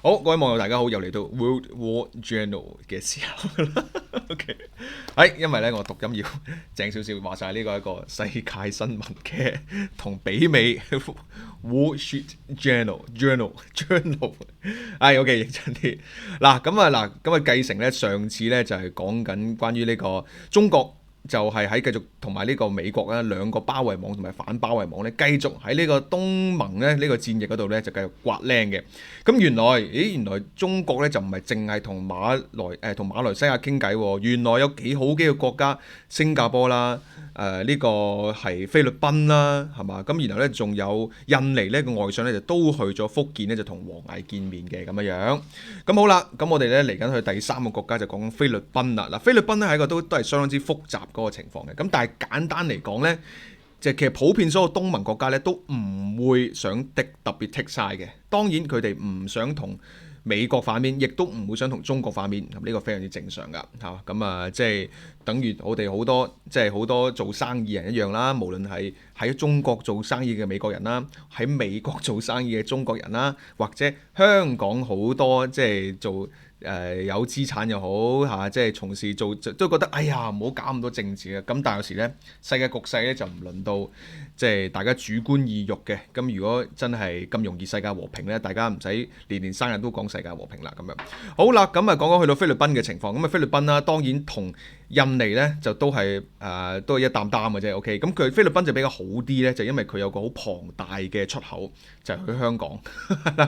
好，各位網友大家好，又嚟到 World War Journal 嘅時候啦。OK，係因為咧我讀音要正少少，話晒呢個係一個世界新聞嘅同媲美 Wall Street Journal。係 OK，認真啲。咁啊繼承咧上次咧就係講緊關於呢個中國。就係喺繼續同埋呢個美國咧兩個包圍網同埋反包圍網咧，繼續喺呢個東盟咧呢個戰役嗰度咧就繼續刮靚嘅。咁原來中國咧就唔係淨係同馬來西亞傾偈喎，原來有幾個國家，新加坡啦，呢個係菲律賓啦，係嘛？咁然後咧仲有印尼呢個外相咧就都去咗福建咧就同王毅見面嘅咁樣。咁好啦，咁我哋咧嚟緊去第三個國家就講菲律賓啦。嗱，菲律賓咧係一個都係相當之複雜嗰個情況嘅，咁但係簡單嚟講呢，其實普遍所有東盟國家咧都唔會想特別剔晒嘅。當然佢哋唔想同美國反面，亦都唔會想同中國反面，咁呢個非常之正常噶嚇。咁即係等於我哋好多做生意人一樣啦，無論係喺中國做生意嘅美國人啦，喺美國做生意嘅中國人啦，或者香港好多即係做。有資產又好嚇，即係從事做都覺得哎呀唔好搞咁多政治嘅。咁但係有時咧世界局勢咧就唔輪到即係大家主觀意欲嘅。咁如果真係咁容易世界和平咧，大家唔使年年生日都講世界和平啦咁樣。好啦，咁啊講去到菲律賓嘅情況，咁啊菲律賓啦當然同印尼咧就都係一擔擔嘅啫。OK，咁佢菲律賓就比較好啲咧，就因為佢有個好龐大嘅出口，就係去香港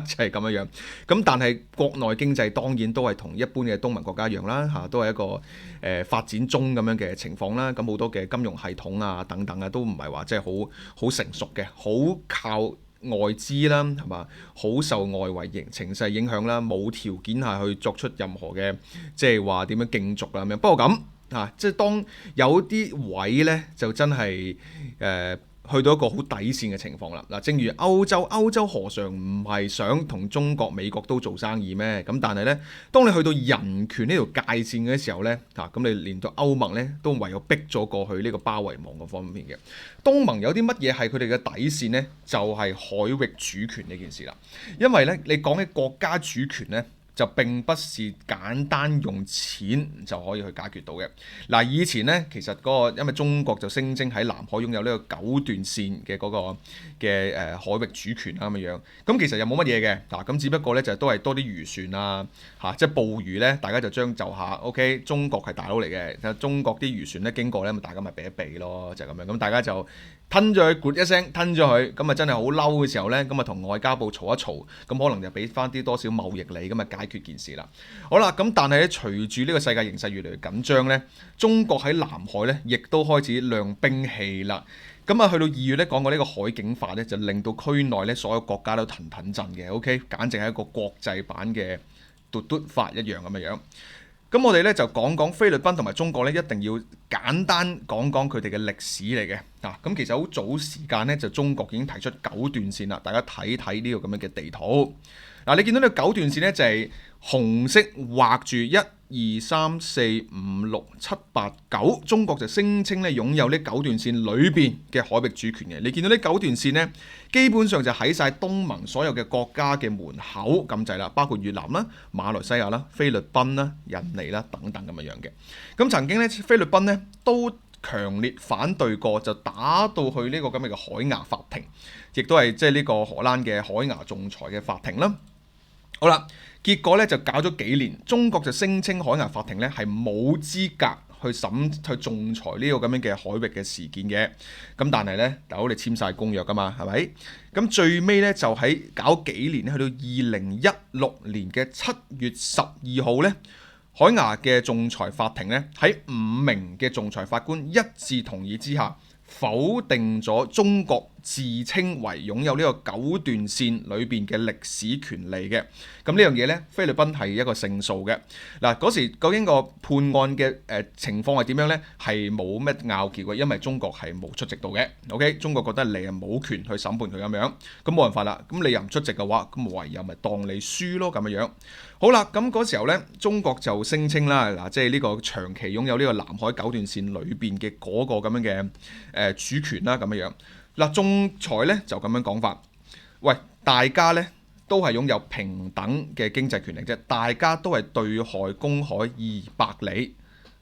就係咁樣樣。咁但係國內經濟當然都係同一般嘅東盟國家一樣啦，嚇都係一個發展中咁樣嘅情況啦。咁好多嘅金融系統啊等等啊，都唔係話即係好成熟嘅，好靠外資啦，係嘛？好受外圍情勢影響啦，冇條件下去作出任何嘅即係話點樣競逐啦咁樣。不過咁即係當有啲位咧，就真係去到一個好底線嘅情況啦。嗱，正如歐洲何嘗唔係想同中國、美國都做生意咩？咁但係呢，當你去到人權呢條界線嘅時候呢，咁你連到歐盟呢都唯有逼咗過去呢個包圍網嗰方面嘅。東盟有啲乜嘢係佢哋嘅底線呢？就係海域主權呢件事啦。因為呢，你講起國家主權呢，就並不是簡單用錢就可以去解決到嘅。嗱，以前呢，其實因為中國就聲稱喺南海擁有呢個9段線嘅嗰個嘅海域主權啦咁樣。咁其實又冇乜嘢嘅。咁只不過呢，就都係多啲漁船啊即係捕魚呢，大家就將就下。OK， 中國係大佬嚟嘅，中國啲漁船呢經過呢，大家咪避一避咯，就係咁樣。咁大家就吞咗佢，咕一聲吞咗佢，咁啊真係好嬲嘅時候呢，咁啊同外交部嘈一嘈，咁可能就俾翻啲多少貿易你，咁啊解決件事啦。好啦，咁但係咧，隨住呢個世界形勢越嚟越緊張呢，中國喺南海呢亦都開始亮兵器啦。咁啊去到2月呢，講過呢個海警法呢，就令到區內呢所有國家都騰震嘅。OK， 簡直係一個國際版嘅嘟嘟法一樣咁嘅樣。咁我哋咧就講講菲律賓同埋中國咧，一定要簡單講講佢哋嘅歷史嚟嘅。咁其實好早時間咧，就中國已經提出9段線啦。大家睇睇呢個咁樣嘅地圖。你見到呢個9段線咧，就係紅色畫住1、2、3、4、5、6、7、8、9，中國就聲稱咧擁有呢9段線裏邊嘅海域主權嘅。你見到呢9段線呢，基本上就喺晒東盟所有嘅國家嘅門口咁滯啦，包括越南啦、馬來西亞啦、菲律賓啦、印尼啦等等咁樣嘅。咁曾經咧，菲律賓咧都強烈反對過，就打到去呢個咁嘅海牙法庭，亦都係即係呢個荷蘭嘅海牙仲裁嘅法庭啦。好啦，結果咧就搞咗幾年，中國就聲稱海牙法庭咧係冇資格去仲裁呢個咁樣嘅海域嘅事件嘅。咁但係咧，大佬你簽晒公約噶嘛，係咪？咁最尾咧就喺搞幾年，去到2016年嘅7月12號咧，海牙嘅仲裁法庭咧喺5名嘅仲裁法官一致同意之下，否定咗中國自稱為擁有呢個9段線裏邊嘅歷史權利嘅。咁呢樣嘢呢，菲律賓係一個勝訴嘅。嗰時究竟個判案嘅情況係點樣呢？係冇乜拗撬嘅，因為中國係冇出席到嘅。OK， 中國覺得你係冇權去審判佢咁樣，咁冇辦法啦。咁你又唔出席嘅話，咁唯有咪當你輸咯咁樣。好啦，咁嗰時候呢，中國就聲稱啦，即係呢個長期擁有呢個南海9段線裏邊嘅嗰個咁樣嘅主權啦咁樣。仲裁呢就咁樣講法，喂，大家呢都係擁有平等嘅經濟權利啫，大家都係對海公海200里。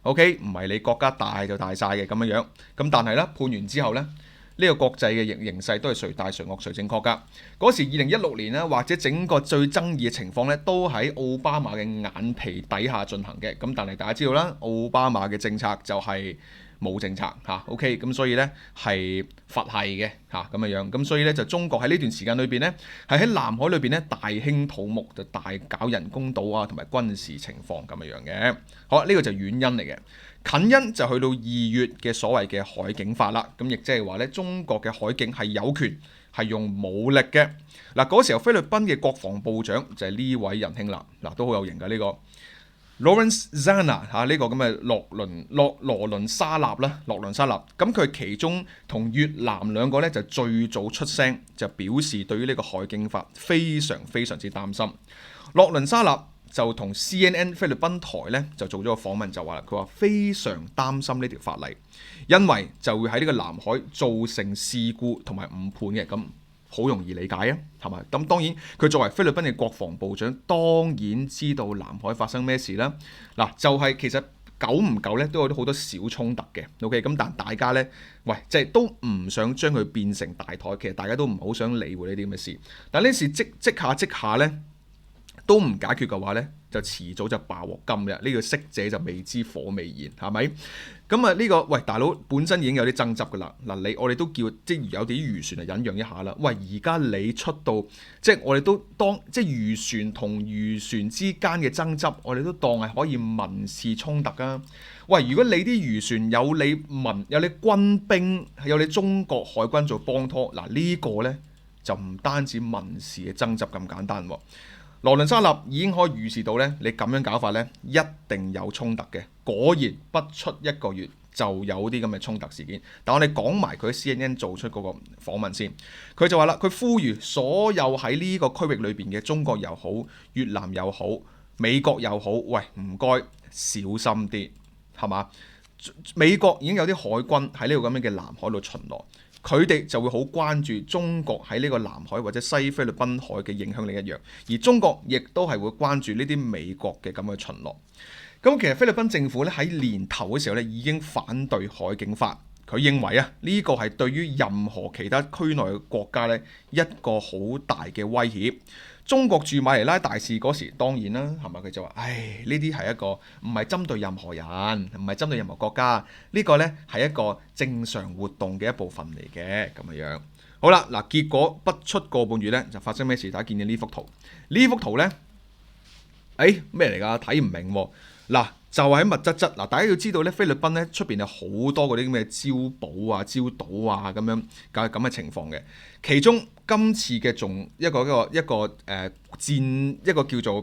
OK， 唔係你國家大就大晒嘅咁樣樣。咁但係咧判完之後咧，呢個國際嘅形勢都係誰大誰惡誰正確㗎。嗰時2016年咧，或者整個最爭議嘅情況咧，都喺奧巴馬嘅眼皮底下進行嘅。咁但係大家知道啦，奧巴馬嘅政策就係冇政策嚇，OK， 咁所以咧係佛系嘅嚇咁樣樣，咁所以咧就中國喺呢段時間裏邊咧，係喺南海裏邊咧大興土木，就大搞人工島啊同埋軍事情況咁樣樣嘅。好啦，呢個就遠因嚟嘅，近因就去到2月嘅所謂嘅海警法啦，咁亦即係話咧中國嘅海警係有權係用武力嘅。嗱，嗰時候菲律賓嘅國防部長就係呢位仁兄啦，嗱都好有型㗎呢個。Lawrence Zana 嚇呢個咁嘅羅倫沙納啦，羅倫沙納，咁佢其中同越南兩個咧就最早出聲，就表示對於呢個海警法非常非常之擔心。羅倫沙納就同 CNN 菲律賓台咧就做咗個訪問，就話啦，佢話非常擔心呢條法例，因為就會喺呢個南海造成事故同埋誤判嘅咁。好容易理解啊，係咪？咁當然佢作為菲律賓嘅國防部長，當然知道南海發生咩事啦。嗱，就係其實久唔久咧都有好多小衝突嘅。OK， 咁但大家咧，喂，即係都唔想將佢變成大台，其實大家都唔好想理會呢啲咁嘅事。但呢事即下咧，都唔解決嘅話咧，就遲早就爆鑊金嘅。呢個適者就未知火未燃，係咪？咁啊呢個喂大佬本身已經有啲爭執㗎啦。嗱，我哋都叫即係有啲漁船啊忍讓一下啦。喂，而家你出到即係我哋都當即係漁船同漁船之間嘅爭執，我哋都當係可以民事衝突啊。喂，如果你啲漁船有你軍兵有你中國海軍做幫拖，嗱呢個咧就唔單止民事嘅爭執咁簡單喎。羅倫沙納已經可以預示到咧，你咁樣搞法咧，一定有衝突嘅。果然不出一個月就有啲咁嘅衝突事件。但我哋講埋佢 CNN 做出嗰個訪問先，佢就話啦，佢呼籲所有喺呢個區域裏邊嘅中國又好、越南又好、美國又好，喂唔該小心啲，係嘛？美國已經有啲海軍喺呢個咁樣嘅南海度巡邏。佢哋就會好關注中國喺呢個南海或者西菲律賓海嘅影響力一樣，而中國亦都係會關注呢啲美國嘅咁嘅巡邏。咁其實菲律賓政府咧喺年頭嘅時候咧已經反對海警法，佢認為啊呢個係對於任何其他區內嘅國家咧一個好大嘅威脅。中國駐馬尼拉大使嗰時當然啦，係咪佢就話：唉，呢啲係一個唔係針對任何人，唔係針對任何國家，呢個呢係一個正常活動嘅一部分嚟嘅咁樣。好啦，嗱結果不出個半月呢，就發生咩事？大家見到呢幅圖，呢幅圖呢，咩嚟㗎？睇唔明喎。嗱就喺密質質嗱，大家要知道咧，菲律賓咧出邊有好多嗰啲咁嘅礁堡啊、礁島啊咁樣咁嘅情況嘅。其中今次嘅仲一個戰一個叫做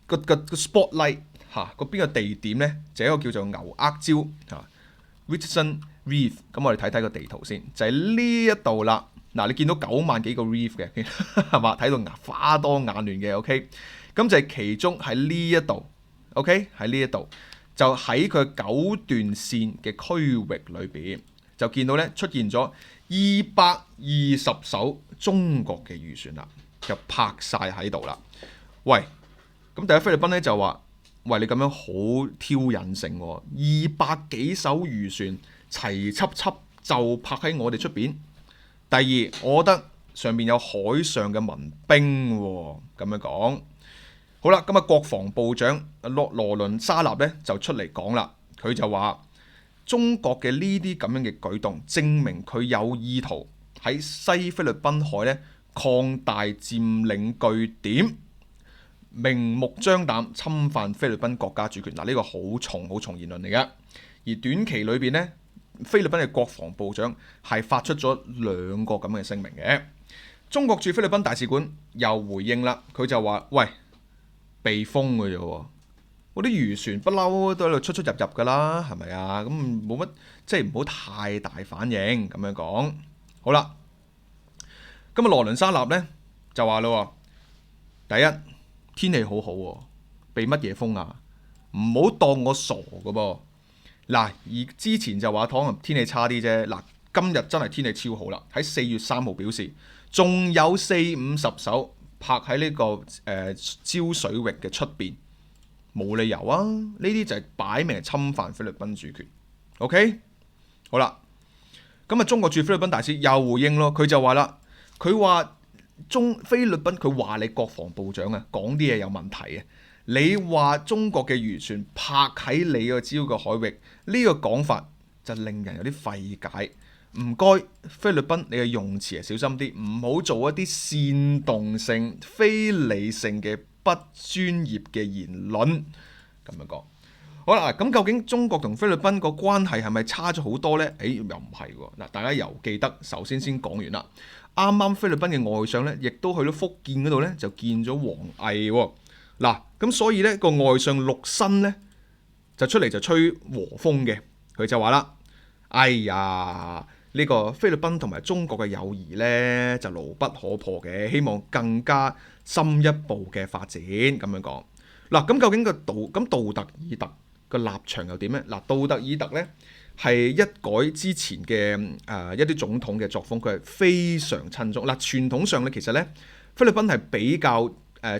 個 spotlight 嚇個邊個地點咧，就係一個叫做牛軛礁嚇 Richardson Reef。咁我哋睇睇個地圖先，就係呢一度啦。嗱，你見到9萬幾個 reef 嘅係嘛？睇到花多眼亂嘅 OK。咁就係其中喺呢一度。OK 喺呢一度就喺佢9段線嘅區域裏邊，就見到咧出現咗220艘中國嘅漁船啦，就泊晒喺度啦。喂，咁第一菲律賓咧就話：喂，你咁樣好挑釁性喎，200幾艘漁船齊輯輯就泊喺我哋出邊。第二，我覺得上面有海上嘅民兵喎，咁樣講。好啦，咁國防部長羅倫沙納咧就出嚟講啦，佢就話中國嘅呢啲咁樣嘅舉動，證明佢有意圖喺西菲律賓海咧擴大佔領據點，明目張膽侵犯菲律賓國家主權。嗱，呢個好重言論嚟嘅。而短期裏邊咧，菲律賓嘅國防部長係發出咗2個咁嘅聲明嘅。中國駐菲律賓大使館又回應啦，佢就話：喂，避風嘅啫喎，嗰啲漁船不嬲都喺度出入㗎啦，係咪啊？咁冇乜，即係唔好太大反應咁樣講。好啦，咁羅倫沙納咧就話咯，第一天氣好好喎，避乜嘢風啊？唔好當我傻㗎噃。嗱，而之前就話可能天氣差啲啫。嗱，今日真係天氣超好啦。喺4月3號表示，仲有40-50艘泊喺呢個礁水域嘅出邊，冇理由啊！呢啲就係擺明係侵犯菲律賓主權。OK， 好啦，咁啊中國駐菲律賓大使又回應咯，佢就話啦，佢話菲律賓佢話你國防部長啊講啲嘢有問題啊，你話中國嘅漁船泊喺你個礁嘅海域，呢個講法就令人有啲費解。唔該，菲律賓你嘅用詞係小心啲，唔好做一啲煽動性、非理性嘅不專業嘅言論。咁樣講，好啦，咁究竟中國同菲律賓個關係係咪差咗好多呢？又唔係喎。嗱，大家又記得，首先講完啦。啱啱菲律賓嘅外相咧，亦都去到福建嗰度咧，就見咗王毅喎。嗱，咁所以咧個外相陸新咧就出嚟就吹和風嘅，佢就話啦：哎呀！呢個菲律賓同埋中國嘅友誼呢，就牢不可破嘅，希望更加深一步嘅發展咁樣講。嗱，咁究竟杜特爾特個立場又點呢？嗱，杜特爾特呢係一改之前嘅一啲總統嘅作風，佢係非常親中。嗱，傳統上呢，其實呢，菲律賓係比較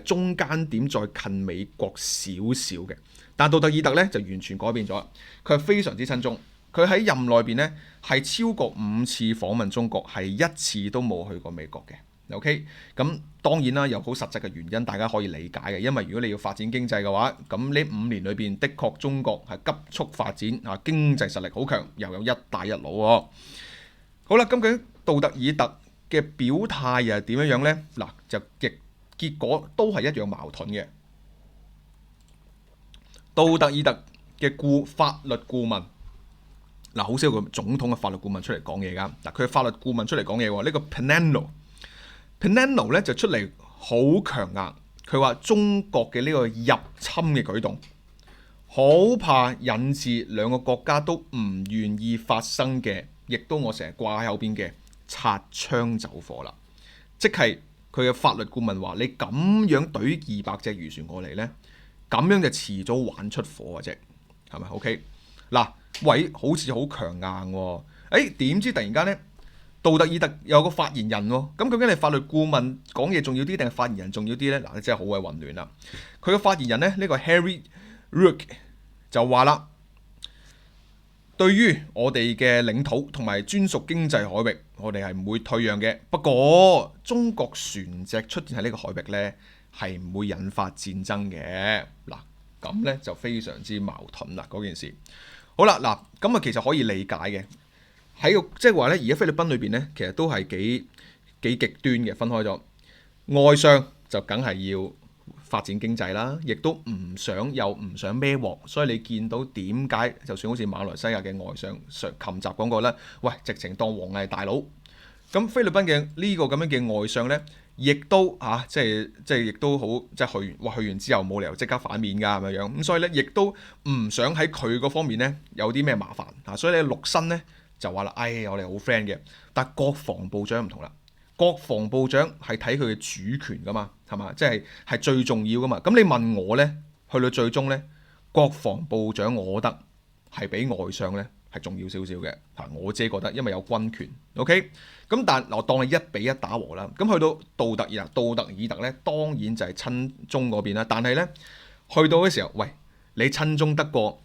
中間點再近美國少少嘅，但杜特爾特呢就完全改變咗，佢係非常之親中。佢喺任內邊咧係超過5次訪問中國，係一次都冇去過美國嘅。OK， 咁當然啦，有好實質嘅原因，大家可以理解嘅。因為如果你要發展經濟嘅話，咁呢5年裏邊，的確中國係急速發展啊，經濟實力好強，又有一帶一路喎。好啦，咁究竟杜特爾特嘅表態又係點樣呢？嗱，就結果都係一樣矛盾嘅。杜特爾特嘅法律顧問。嗱，好少個總統嘅法律顧問出嚟講嘢㗎。嗱，佢嘅法律顧問出嚟講嘢喎。呢個 Penano 咧就出嚟好強硬，佢話中國嘅呢個入侵嘅舉動，好怕引致兩個國家都唔願意發生嘅，亦都我成日掛喺後邊嘅擦槍走火啦。即係佢嘅法律顧問話：你咁樣懟200隻漁船過嚟咧，咁樣就遲早玩出火嘅啫，係咪 ？OK， 嗱。喂，好似好強硬喎！點知突然間咧，杜特爾特有個發言人喎，咁究竟你法律顧問講嘢重要啲定係發言人重要啲咧？嗱，你真係好鬼混亂啦！佢嘅發言人咧，呢個 Harry Rook 就話啦，對於我哋嘅領土同埋專屬經濟海域，我哋係唔會退讓嘅。不過中國船隻出現喺呢個海域咧，係唔會引發戰爭嘅。嗱，咁咧就非常之矛盾啦，嗰件事。好啦，嗱，咁啊其實可以理解嘅，喺個即係話咧，而家菲律賓裏邊咧，其實都係幾極端嘅，分開咗。外相就梗係要發展經濟啦，亦都唔想孭鑊，所以你見到點解就算好似馬來西亞嘅外相琴集講過啦，喂，直情當王毅大佬。咁菲律賓嘅呢個咁樣嘅外相咧，亦都即係亦都好，即係去完之後冇理由即刻反面㗎，係咪樣？咁所以咧，亦都唔想喺佢嗰方面咧有啲咩麻煩啊。所以咧，陸新咧就話啦：，我哋好 friend 嘅。但國防部長唔同啦，國防部長係睇佢嘅主權㗎嘛，係嘛？即係最重要㗎嘛。咁你問我咧，去到最終咧，國防部長我覺得係比外相咧係重要少少嘅。我自己覺得，因為有軍權。OK。咁但我當你1比1打和啦，咁去到杜特爾特咧，當然就係親中嗰邊啦。但係咧，去到嘅時候，喂，你親中得過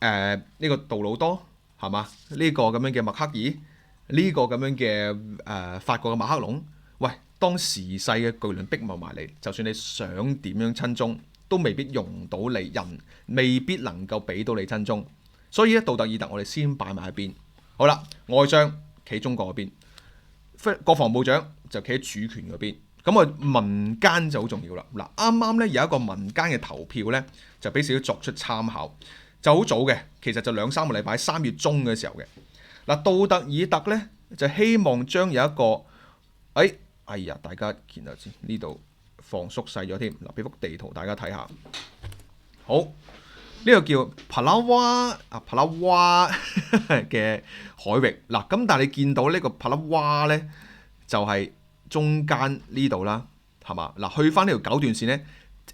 呢個杜魯多係嘛？呢個咁樣嘅默克爾，呢個咁樣嘅法國嘅馬克龍，喂，當時勢嘅巨輪逼埋嚟，就算你想點樣親中，都未必用到你，人未必能夠俾到你親中。所以咧，杜特爾特我哋先擺埋一邊。好啦，外相企中國嗰邊。國防部長就企喺主權嗰邊，咁啊民間就好重要啦。嗱，啱啱咧有一個民間嘅投票咧，就俾少少作出參考，就好早嘅，其實就2-3個禮拜，3月中嘅時候嘅。嗱，杜特爾特咧就希望將有一個，哎呀，大家見下先，呢度放縮細咗添。嗱，俾幅地圖大家睇下，好。呢個叫帕拉瓦嘅海域嗱，咁但係你見到呢個帕拉瓦咧，就係中間呢度啦，係嘛？嗱，去翻呢條9段線咧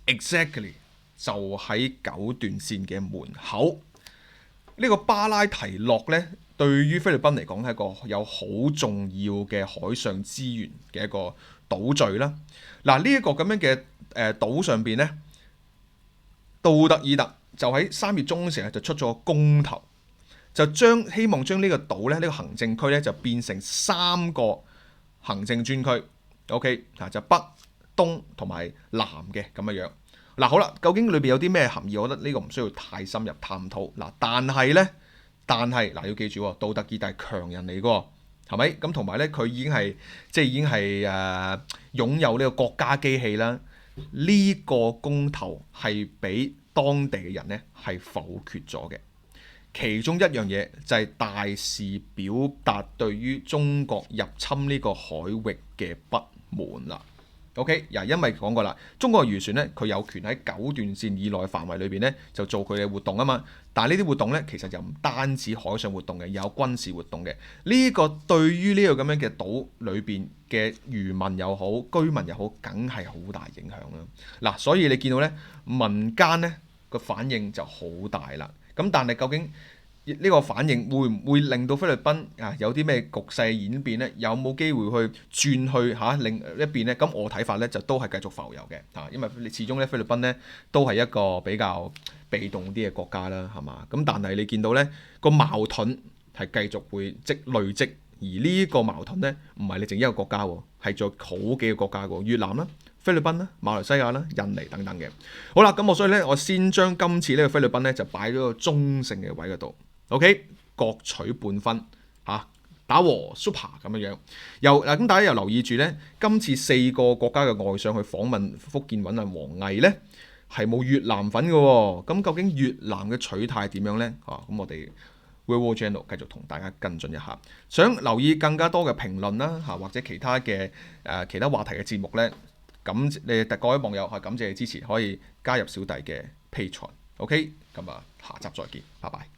，exactly 就喺9段線嘅門口。呢個巴拉提諾咧，對於菲律賓嚟講係一個有好重要嘅海上資源嘅一個島嶼啦。嗱，呢一個咁樣嘅島上邊咧，杜特爾特就喺3月中嘅時候就出咗個公投，就希望將呢個島咧，呢個行政區咧就變成3個行政專區。OK 嗱，就北、東同埋南嘅咁樣樣。嗱，好啦，究竟裏邊有啲咩含義？我覺得呢個唔需要太深入探討。嗱，但係嗱，要記住，杜特爾特係強人嚟㗎，係咪？咁同埋咧，佢已經係擁有呢個國家機器啦。呢個公投係俾當地嘅人咧係否決咗嘅。其中一樣嘢就係大肆表達對於中國入侵呢個海域嘅不滿啦。OK， 因為講過啦，中國嘅漁船咧，佢有權喺9段線以內範圍裏邊咧就做佢嘅活動啊嘛。但係呢啲活動咧，其實就唔單止海上活動嘅，有軍事活動嘅。呢個對於呢個咁樣嘅島裏邊嘅漁民又好，居民又好，梗係好大影響啦。嗱，所以你見到咧，民間咧個反應就好大啦。咁但係究竟呢個反應會唔會令到菲律賓有啲咩局勢演變咧？有冇機會去轉去另一邊咧？咁我睇法咧就都係繼續浮遊嘅因為你始終咧菲律賓咧都係一個比較被動啲嘅國家啦，係嘛？咁但係你見到咧個矛盾係繼續會累積，而呢個矛盾咧唔係你淨一個國家喎，係仲有好幾個國家喎，越南啦、菲律賓啦、馬來西亞啦、印尼等等嘅。好啦，咁所以咧我先將今次呢個菲律賓咧就擺咗個中性嘅位嗰度。OK， 各取半分打和 super 咁樣樣。咁大家又留意住咧，今次4個國家嘅外相去訪問福建揾王毅咧，係冇越南份嘅喎。咁究竟越南嘅取態點樣咧？咁我哋 Real World Journal 繼續同大家跟進一下。想留意更加多嘅評論啦，或者其他嘅其他話題嘅節目咧，咁你各位網友感謝你支持，可以加入小弟嘅 Patreon。OK，咁下集再見，拜拜。